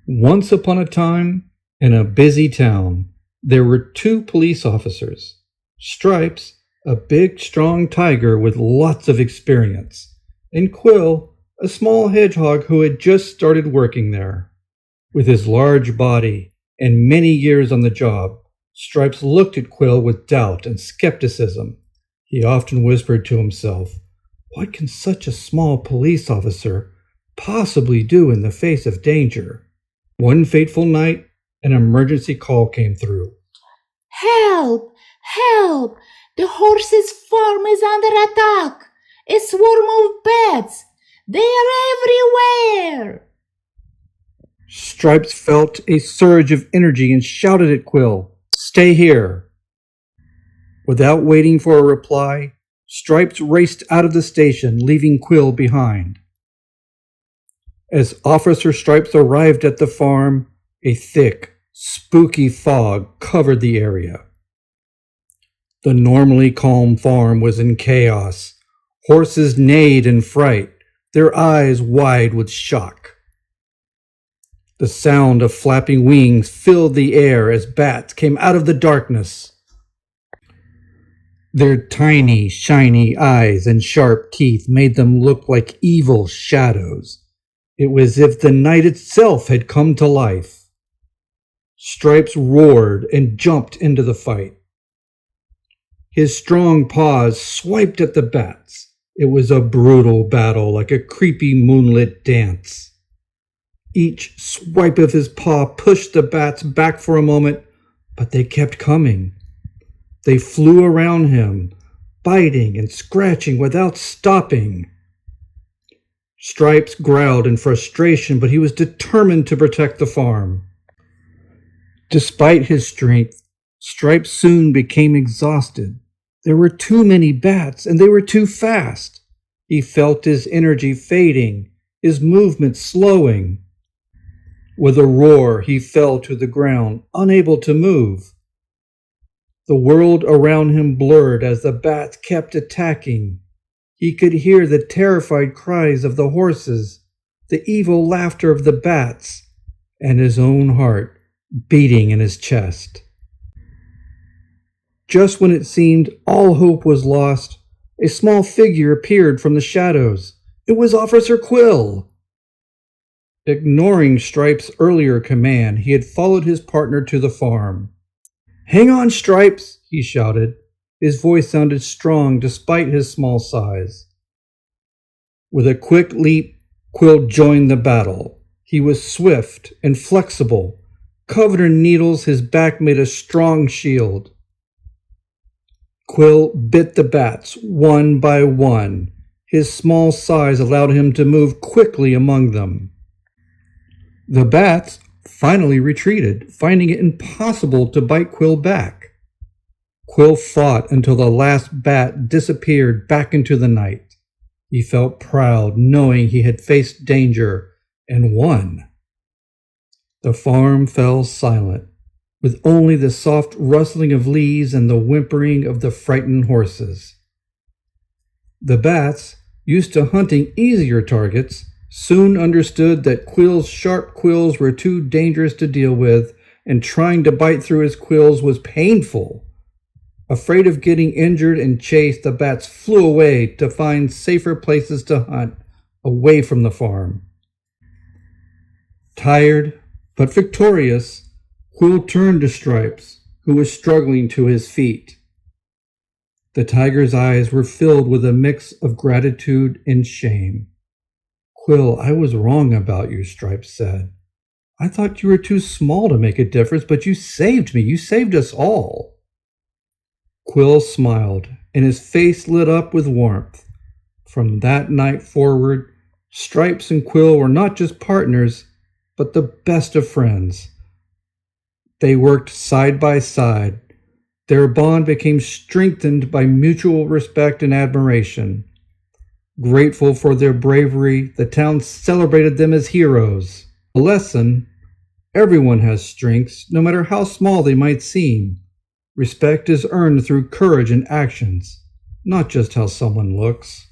Once upon a time, in a busy town, there were two police officers. Stripes, a big, strong tiger with lots of experience, and Quill, a small hedgehog who had just started working there. With his large body and many years on the job, Stripes looked at Quill with doubt and skepticism. He often whispered to himself, "What can such a small police officer possibly do in the face of danger?" One fateful night, an emergency call came through. "Help! Help! The horses' farm is under attack! A swarm of bats! They are everywhere!" Stripes felt a surge of energy and shouted at Quill, "Stay here!" Without waiting for a reply, Stripes raced out of the station, leaving Quill behind. As Officer Stripes arrived at the farm, a thick, spooky fog covered the area. The normally calm farm was in chaos. Horses neighed in fright, their eyes wide with shock. The sound of flapping wings filled the air as bats came out of the darkness. Their tiny, shiny eyes and sharp teeth made them look like evil shadows. It was as if the night itself had come to life. Stripes roared and jumped into the fight. His strong paws swiped at the bats. It was a brutal battle, like a creepy moonlit dance. Each swipe of his paw pushed the bats back for a moment, but they kept coming. They flew around him, biting and scratching without stopping. Stripes growled in frustration, but he was determined to protect the farm. Despite his strength, Stripes soon became exhausted. There were too many bats, and they were too fast. He felt his energy fading, his movement slowing. With a roar, he fell to the ground, unable to move. The world around him blurred as the bats kept attacking. He could hear the terrified cries of the horses, the evil laughter of the bats, and his own heart beating in his chest. Just when it seemed all hope was lost, a small figure appeared from the shadows. It was Officer Quill. Ignoring Stripes' earlier command, he had followed his partner to the farm. "Hang on, Stripes," he shouted. His voice sounded strong despite his small size. With a quick leap, Quill joined the battle. He was swift and flexible. Covered in needles, his back made a strong shield. Quill bit the bats one by one. His small size allowed him to move quickly among them. The bats finally retreated, finding it impossible to bite Quill back. Quill fought until the last bat disappeared back into the night. He felt proud knowing he had faced danger and won. The farm fell silent, with only the soft rustling of leaves and the whimpering of the frightened horses. The bats, used to hunting easier targets, soon understood that Quill's sharp quills were too dangerous to deal with, and trying to bite through his quills was painful. Afraid of getting injured and chased, the bats flew away to find safer places to hunt, away from the farm. Tired, but victorious, Quill turned to Stripes, who was struggling to his feet. The tiger's eyes were filled with a mix of gratitude and shame. "Quill, I was wrong about you," Stripes said. "I thought you were too small to make a difference, but you saved me. You saved us all." Quill smiled, and his face lit up with warmth. From that night forward, Stripes and Quill were not just partners, but the best of friends. They worked side by side. Their bond became strengthened by mutual respect and admiration. Grateful for their bravery, the town celebrated them as heroes. A lesson: everyone has strengths, no matter how small they might seem. Respect is earned through courage and actions, not just how someone looks.